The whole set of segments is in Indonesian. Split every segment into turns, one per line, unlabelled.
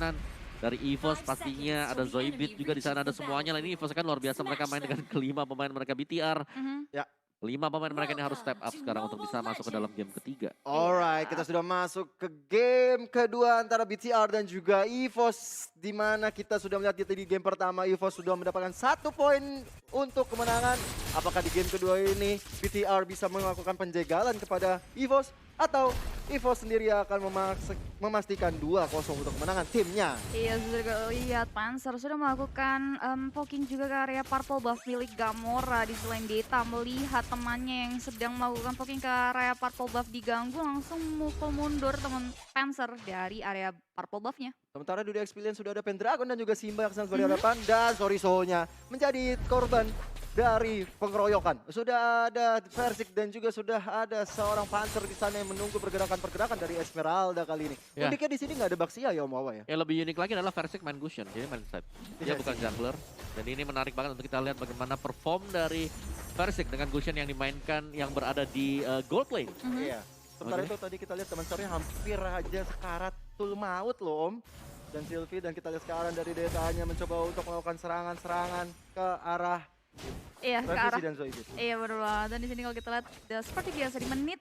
permainan dari EVOS pastinya, ada Zoidberg juga di sana, ada semuanya lah. Ini EVOS kan luar biasa, mereka main dengan kelima pemain mereka BTR.
Ya.
5 pemain mereka ini harus step up sekarang untuk bisa masuk ke dalam game ketiga.
Alright, kita sudah masuk ke game kedua antara BTR dan juga EVOS. Di mana kita sudah melihat di game pertama EVOS sudah mendapatkan 1 poin untuk kemenangan. Apakah di game kedua ini BTR bisa melakukan penjagalan kepada EVOS? Atau EVOS sendiri akan memastikan 2-0 untuk kemenangan timnya?
Iya, sudah lihat Panzer sudah melakukan poking juga ke area purple buff milik Gamora. Di selain Deta melihat temannya yang sedang melakukan poking ke area purple buff diganggu, langsung mukul mundur teman Panzer dari area purple buffnya.
Sementara di Experience sudah ada Pendragon dan juga Simba yang sedang berhadapan dan Soriso-nya menjadi korban dari pengeroyokan. Sudah ada Versik dan juga sudah ada seorang Panzer di sana yang menunggu pergerakan-pergerakan dari Esmeralda kali ini.
Ya.
Uniknya di sini nggak ada Baxia ya Om Wawa ya.
Yang lebih unik lagi adalah Versik main Gusion, jadi main side. Dia
Iya
bukan
sih.
jungler. Dan ini menarik banget untuk kita lihat bagaimana perform dari Versik dengan Gusion yang dimainkan yang berada di gold lane.
Iya. Sementara itu tadi kita lihat teman sorry hampir aja sekaratul maut loh Om. Dan Sylvie dan kita lihat sekarang dari Detanya mencoba untuk melakukan serangan-serangan ke arah
Iya, ke
Revisi
arah.
dan Zoidberg.
Iya benar banget. Dan di sini kalau kita lihat seperti biasa di menit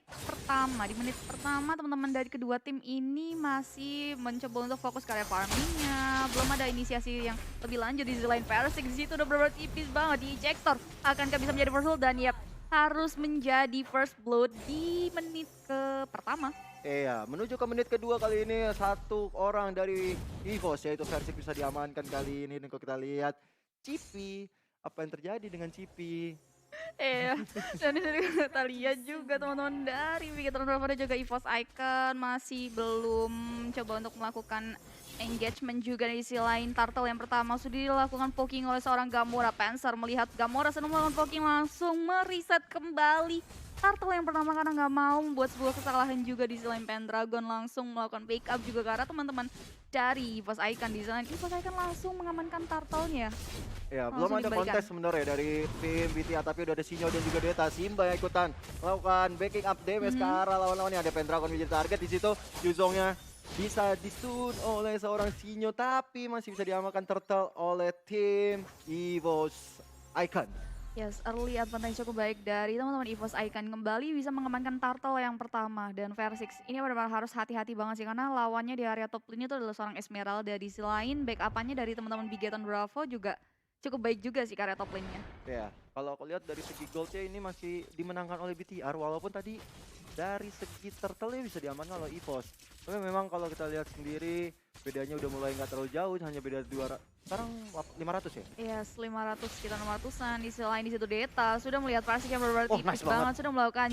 pertama teman-teman dari kedua tim ini masih mencoba untuk fokus ke area farmingnya. Belum ada inisiasi yang lebih lanjut di line Versik. Di situ udah benar-benar tipis banget di ejector. Akankah bisa menjadi first blood dan yap harus menjadi first blood di menit ke pertama.
Iya, menuju ke menit kedua kali ini satu orang dari EVOS yaitu Versik bisa diamankan kali ini. Dan kalau kita lihat Cipi, apa yang terjadi dengan Cipi?
Iya, dan di sini kita lihat juga teman-teman dari Bigetron Bravo dan juga EVOS Icon masih belum coba untuk melakukan engagement juga di sisi lain. Turtle yang pertama sudah dilakukan poking oleh seorang Gamora. Panzer melihat Gamora sedang melakukan poking langsung mereset kembali Turtle yang pertama karena nggak mau membuat sebuah kesalahan juga di sisi lain. Pendragon langsung melakukan backup juga karena teman-teman dari EVOS Icon di sana. EVOS Icon langsung mengamankan Turtle-nya.
Ya,
Langsung
belum ada
dikembalikan.
kontes sebenarnya dari tim BTA tapi udah ada Sinyo dan juga Deta. Simba yang ikutan melakukan backing up damage ke arah lawan-lawannya. Ada Pendragon menjadi target di situ. Yuzongnya bisa di-stun oleh seorang Sinyo tapi masih bisa diamankan Turtle oleh tim EVOS Icon.
Yes, early advantage cukup baik dari teman-teman EVOS Icon kembali bisa mengamankan Turtle yang pertama dan Versix ini benar-benar harus hati-hati banget sih karena lawannya di area top lane itu adalah seorang Esmeralda. Di sisi lain backup-nya dari teman-teman Bigetron Bravo juga cukup baik juga sih ke area top lane-nya.
Ya, kalau aku lihat dari segi goldnya ini masih dimenangkan oleh BTR walaupun tadi dari segi turtle bisa diamankan oleh EVOS. Tapi memang kalau kita lihat sendiri bedanya udah mulai nggak terlalu jauh, hanya beda 200, sekarang 500 ya?
Yes, 500 sekitar 600-an. Di sisi lain di situ Deta sudah melihat Versix yang benar-benar
Oh,
tipis
nice banget.
banget sudah melakukan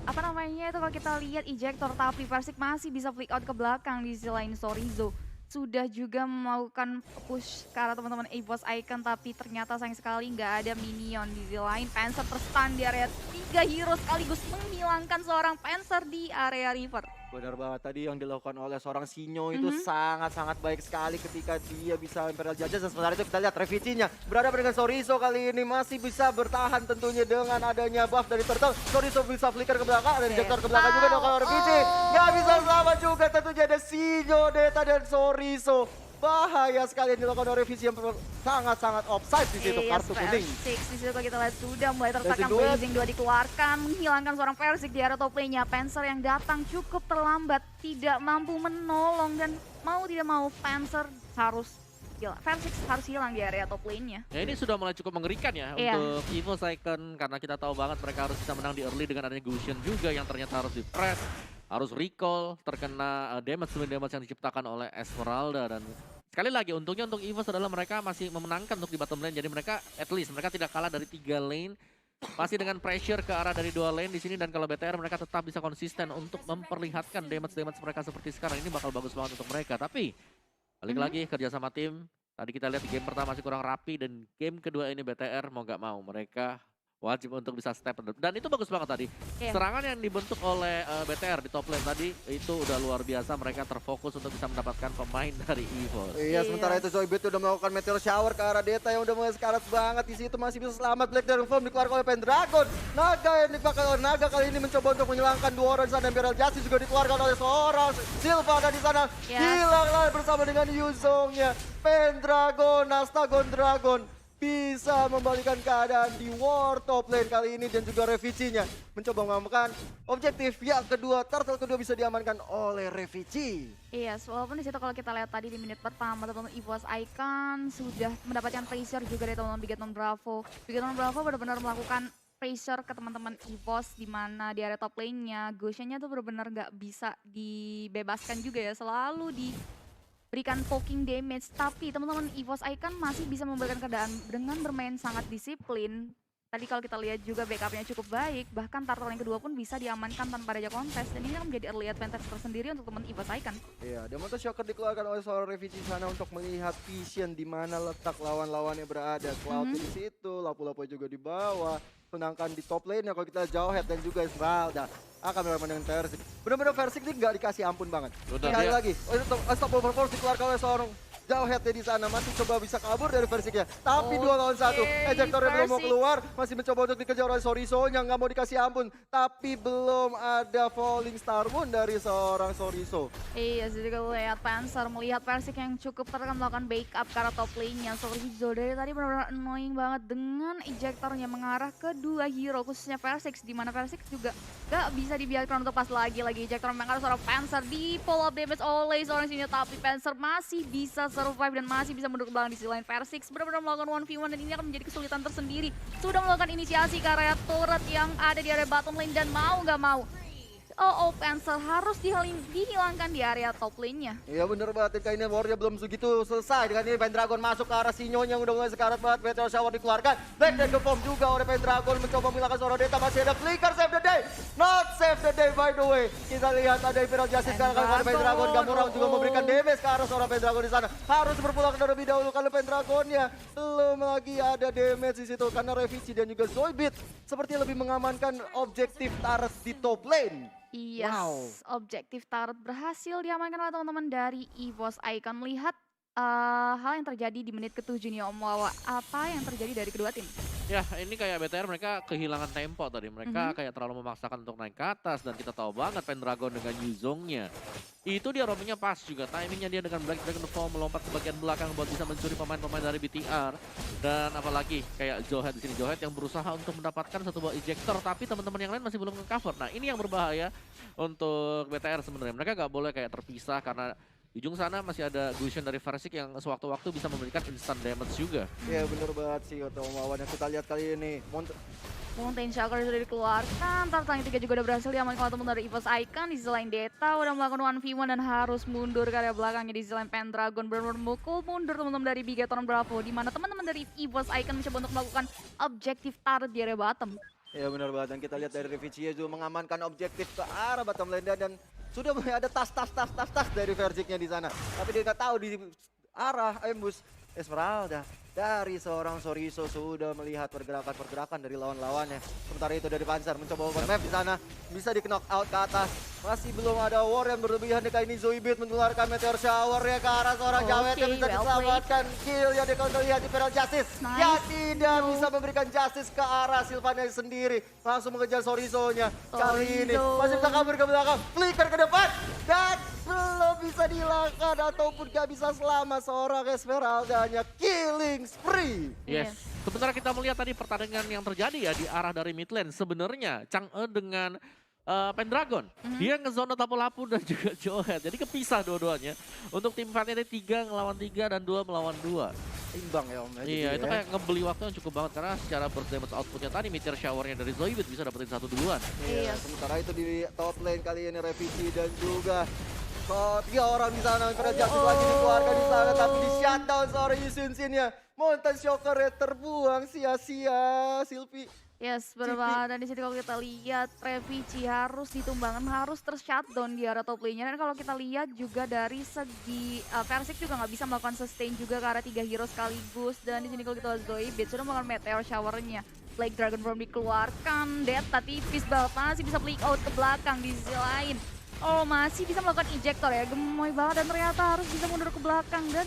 apa namanya itu kalau kita lihat ejector tapi Versix masih bisa flick out ke belakang. Di sisi lain Sorizo sudah juga melakukan push ke arah teman-teman EVOS Icon tapi ternyata sayang sekali nggak ada minion. Di sisi lain Panzer terstun di area 3 hero sekaligus menghilangkan seorang Panzer di area river.
Benar banget, tadi yang dilakukan oleh seorang Sinyo itu sangat-sangat baik sekali ketika dia bisa Imperial Judges. Dan sementara itu kita lihat Revicinya berhadapan dengan Soriso kali ini masih bisa bertahan tentunya dengan adanya buff dari Turtle. Soriso bisa flicker ke belakang dan injektor ke belakang juga dong kalau Revici. Nggak bisa selamat juga tentunya ada Sinyo, Deta dan Soriso. Bahaya sekali yang dilakukan oleh Revisi yang sangat-sangat offside di situ kartu kuning.
Versix di situ kita lihat sudah mulai tertekan.
Blazing
Blazing 2 dikeluarkan menghilangkan seorang Versix di area top lane-nya. Panzer yang datang cukup terlambat, tidak mampu menolong dan mau tidak mau Panzer harus hilang. Versix harus hilang di area top lane-nya.
Ya ini sudah mulai cukup mengerikan ya
Iya.
untuk EVOS Icon karena kita tahu banget mereka harus bisa menang di early dengan adanya Gusion juga yang ternyata harus di-press, harus recall, terkena damage yang diciptakan oleh Esmeralda. Dan sekali lagi untungnya untuk EVOS adalah mereka masih memenangkan untuk di bottom lane, jadi mereka at least mereka tidak kalah dari 3 lane. Masih dengan pressure ke arah dari 2 lane di sini dan kalau BTR mereka tetap bisa konsisten untuk memperlihatkan damage mereka seperti sekarang ini bakal bagus banget untuk mereka. Tapi balik lagi kerja sama tim. Tadi kita lihat di game pertama masih kurang rapi dan game kedua ini BTR mau gak mau mereka wajib untuk bisa step. Dan itu bagus banget tadi.
Iya.
Serangan yang dibentuk oleh BTR di top lane tadi itu udah luar biasa. Mereka terfokus untuk bisa mendapatkan pemain dari EVOS.
Iya, sementara itu Zoidberg udah melakukan meteor shower ke arah Deta yang udah mulai sekarat banget. Di situ masih bisa selamat. Black Dragon Form dikeluarkan oleh Pendragon. Naga yang dipakai oleh Naga kali ini mencoba untuk menghilangkan 2 orang di sana. Imperial Justice juga dikeluarkan oleh seorang Silva ada di sana.
Ya.
Hilanglah bersama dengan Yuzongnya. Pendragon, Astagon Dragon bisa membalikan keadaan di war top lane kali ini dan juga Revici-nya mencoba mengamankan objektif yang kedua. Turtle kedua bisa diamankan oleh Revici.
Iya, walaupun di situ kalau kita lihat tadi di menit pertama teman-teman EVOS Icon sudah mendapatkan pressure juga dari teman-teman Bigetron Bravo. Bigetron Bravo benar-benar melakukan pressure ke teman-teman EVOS di mana di area top lane-nya Goshen-nya tuh benar-benar nggak bisa dibebaskan juga ya, selalu diberikan poking damage. Tapi teman-teman EVOS Icon masih bisa memberikan keadaan dengan bermain sangat disiplin. Tadi kalau kita lihat juga backupnya cukup baik, bahkan turtle yang kedua pun bisa diamankan tanpa ada kontes, dan ini akan menjadi early advantage tersendiri untuk teman EVOS Icon.
Iya, Demonto Shocker dikeluarkan oleh seorang Revici sana untuk melihat vision di mana letak lawan-lawannya berada. Cloud di situ, Lapu-Lapu juga di bawah. Sedangkan di top lane kalau kita Jauhead dan juga Esmeralda akan bermain dengan Versik. Benar-benar Versik ini nggak dikasih ampun banget. Sekali lagi, Unstoppable Force dikeluarkan oleh seorang Jauhead di sana, masih coba bisa kabur dari Versiknya. Tapi 2 lawan 1. Ejectornya belum mau keluar, masih mencoba untuk dikejar oleh Soriso yang nggak mau dikasih ampun. Tapi belum ada Falling Star Moon dari seorang Soriso.
Iya, jadi kalau lihat Panzer melihat Versik yang cukup terkena melakukan backup ke arah top lane-nya. Soriso dari tadi benar-benar annoying banget dengan ejectornya mengarah ke 2 hero, khususnya Versik, di mana Versik juga gak bisa dibiarkan untuk pas lagi ejector mengarah seorang Panzer di pull up damage oleh seorang sini, tapi Panzer masih bisa survive dan masih bisa mundur ke belakang di sisi lain. Versix benar-benar melakukan 1v1 dan ini akan menjadi kesulitan tersendiri. Sudah melakukan inisiasi ke area turret yang ada di area bottom lane dan mau nggak mau Panzer harus dihilangkan di area top lane-nya.
Iya bener banget, kali ini warnya belum segitu selesai. Dengan ini Pendragon masuk ke arah Sinyo yang udah mulai sekarat banget. Meteor Shower dikeluarkan. Black Dragon Form juga oleh Pendragon mencoba menghilangkan seorang Deta. Masih ada flicker, save the day. Not save the day by the way. Kita lihat ada Imperial Justice sekarang kali Pendragon. Gamurang juga memberikan damage ke arah seorang Pendragon di sana. Harus berpulang terlebih dahulu kalau Pendragonnya belum lagi ada damage di situ karena Revici dan juga Zoidberg seperti lebih mengamankan objektif turret di top lane.
Yes, objektif turret berhasil diamankan oleh teman-teman dari EVOS Icon. Melihat hal yang terjadi di menit ke-7 nih Om Wawa, apa yang terjadi dari kedua tim?
Ya, ini kayak BTR mereka kehilangan tempo tadi. Mereka kayak terlalu memaksakan untuk naik ke atas dan kita tahu banget Pendragon dengan Yuzongnya. Itu dia roamingnya pas juga, timingnya dia dengan Black Dragon Form melompat ke bagian belakang buat bisa mencuri pemain-pemain dari BTR. Dan apalagi kayak Jauhead di sini, Jauhead yang berusaha untuk mendapatkan satu buah ejector, tapi teman-teman yang lain masih belum nge-cover. Nah, ini yang berbahaya untuk BTR sebenarnya. Mereka nggak boleh kayak terpisah karena di ujung sana masih ada Gushen dari Versik yang sewaktu-waktu bisa memberikan instant damage juga.
Iya bener banget sih kata Om Wawan yang kita lihat kali ini.
Mountain Shocker sudah dikeluarkan, turtle yang ketiga juga udah berhasil diamankan oleh teman dari EVOS Icon. Di sisi lain Deta udah melakukan 1v1 dan harus mundur ke area belakangnya. Di sisi lain Pendragon benar-benar mukul mundur teman-teman dari Bigetron Bravo, di mana teman-teman dari EVOS Icon mencoba untuk melakukan objektif turret di area bottom.
Ya benar banget, dan kita lihat dari Revici juga mengamankan objektif ke arah bottom lane dan sudah mulai ada tas dari Versiknya di sana. Tapi dia nggak tahu di arah ambush Esmeralda dari seorang Soriso sudah melihat pergerakan dari lawan-lawannya. Sementara itu dari Panzer mencoba open map di sana, bisa di knock out ke atas. Masih belum ada war yang berlebihan. Kali ini Zoidberg mengeluarkan Meteor Shower ya ke arah seorang Jauhead yang bisa diselamatkan. Kill ya lihat di Imperial Justice.
Nice.
Ya tidak bisa memberikan justice ke arah Sylvania sendiri. Langsung mengejar Soriso-nya. Kali ini masih bisa kabur ke belakang. Flicker ke depan. Dan belum bisa dihilangkan ataupun gak bisa selamat seorang Esmeralda-nya. Killing spree.
Yes. Sementara kita melihat tadi pertandingan yang terjadi ya di arah dari mid lane. Sebenarnya Chang'e dengan Pendragon, dia ngezone Lapu-Lapu dan juga Jauhead. Jadi kepisah dua-duanya. Untuk tim fightnya 3 ngelawan 3 dan 2 melawan 2.
Imbang ya Om.
Iya, itu kayak ngebeli waktu yang cukup banget karena secara burst damage outputnya tadi Meteor Shower-nya dari Zoidberg bisa dapetin 1 duluan.
Iya, sementara itu di top lane kali ini Revici dan juga 3 orang di sana. Imperial Justice lagi dikeluarkan di sana, tapi di shutdown seorang Yusin-Sin-nya. Mountain Shocker terbuang sia-sia, Sylvie.
Yes, benar. Dan di situ kalau kita lihat Revici harus ditumbangkan, harus ter-shutdown di area top lane-nya. Dan kalau kita lihat juga dari segi Versik juga nggak bisa melakukan sustain juga ke arah 3 hero sekaligus. Dan di sini kalau kita lihat Zoidberg sudah melakukan Meteor Shower-nya. Black Dragon Form dikeluarkan, Deta tipis banget masih bisa flick out ke belakang di sisi lain. Oh masih bisa melakukan ejector ya, gemoy banget dan ternyata harus bisa mundur ke belakang dan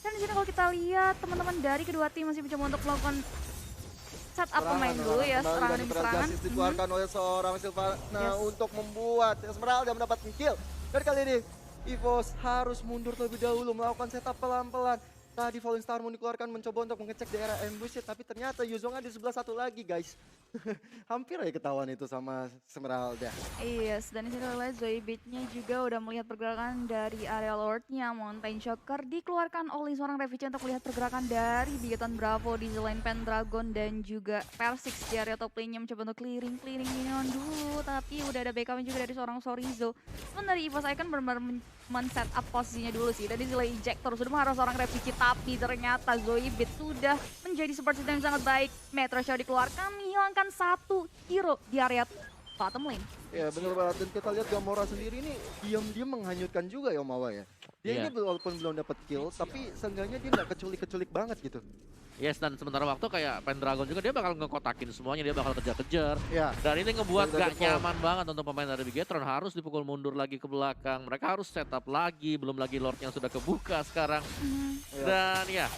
di sini kalau kita lihat teman-teman dari kedua tim masih mencoba untuk melakukan setup pemain dulu ya, serangan demi serangan.
Dikeluarkan oleh seorang Sylvana untuk membuat Esmeralda mendapatkan kill. Dan kali ini EVOS harus mundur terlebih dahulu melakukan setup pelan-pelan. Tadi Fallen Star Moon dikeluarkan mencoba untuk mengecek daerah ambush tapi ternyata Yuzong ada di sebelah satu lagi guys. Hampir aja ketahuan itu sama Esmeralda.
Yes, dan di sini oleh Zoidbeat-nya juga udah melihat pergerakan dari area Lord-nya. Mountain Shocker dikeluarkan oleh seorang Revici untuk melihat pergerakan dari Bigotan Bravo di selain Pendragon dan juga Persix di area top lane-nya mencoba untuk clearing minion dulu. Tapi udah ada backup juga dari seorang Sorizo. Namun dari EVOS Icon benar-benar men-set up posisinya dulu sih. Dan di sini ejector sudah mengarah seorang Revici tapi ternyata Zoidbeat sudah menjadi support system yang sangat baik. Metro Show dikeluarkan menghilangkan satu hero di area bottom lane.
Ya benar banget, dan kita lihat Gamora sendiri ini diam-diam menghanyutkan juga ya Omawa ya. Dia ini walaupun belum dapat kill tapi seenggaknya dia nggak keculik-keculik banget gitu.
Yes, dan sementara waktu kayak Pendragon juga dia bakal ngekotakin semuanya, dia bakal kejar-kejar.
Ya.
Dan ini ngebuat
Dan
gak nyaman banget untuk pemain dari Bigetron, harus dipukul mundur lagi ke belakang. Mereka harus setup lagi, belum lagi Lord yang sudah kebuka sekarang. Dan ya,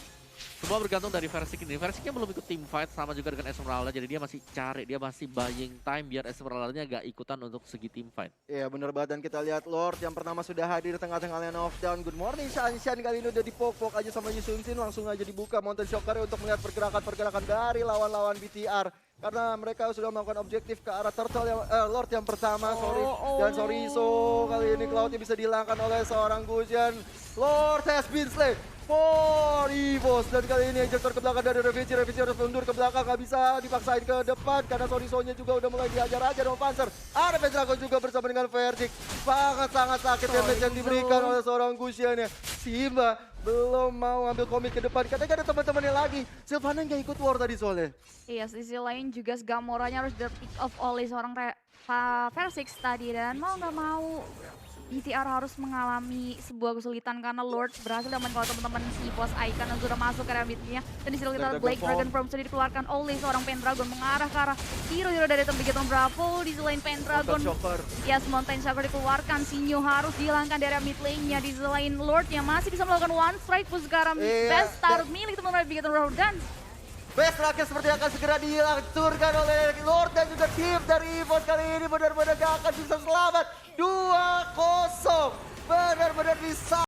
semua bergantung dari Versik ini. Versiknya belum ikut team fight sama juga dengan Esmeralda, jadi dia masih cari, dia masih buying time biar Esmeralda-nya gak ikutan untuk segi team fight.
Iya bener banget, dan kita lihat Lord yang pertama sudah hadir di tengah-tengah lane of down. Good morning Shanshan, kali ini udah dipok-pok aja sama Yusun Sin, langsung aja dibuka Mountain Shocker untuk melihat pergerakan-pergerakan dari lawan-lawan BTR. Karena mereka sudah melakukan objektif ke arah Turtle yang Lord yang pertama, dan Sorizo kali ini Cloud-nya bisa dihilangkan oleh seorang Gusion. Lord has been slain for EVOS, dan kali ini ejector ke belakang dari Revici harus mundur ke belakang, gak bisa dipaksain ke depan karena Sorizo-nya juga udah mulai diajar-ajar sama Panzer. Ada Pendragon juga bersama dengan Verdict, sangat-sangat sakit damage yang diberikan oleh seorang Gusion-nya. Simba belum mau ngambil komit ke depan, katanya ada teman-temannya lagi. Sylvana nggak ikut war tadi soalnya.
Iya, sisi lain juga Gamoranya harus di-pick off oleh seorang Versix tadi dan mau nggak mau BTR harus mengalami sebuah kesulitan karena Lord berhasil dapat kalau teman-teman si EVOS Icon yang sudah masuk ke area mid-nya. Dan di sini kita Black Dragon Form sudah dikeluarkan oleh seorang Pendragon mengarah ke arah hero dari tim Bigetron Bravo. Di selain Pendragon, yes, Mountain Shocker dikeluarkan, Sinyo harus dihilangkan dari area mid lane-nya. Di selain Lord yang masih bisa melakukan one strike push ke arah best start milik teman-teman Bigetron Bravo. Dan
Best rakyat seperti akan segera dihancurkan oleh Lord dan juga tim dari EVOS kali ini benar-benar gak akan bisa selamat. 2-0, benar-benar bisa.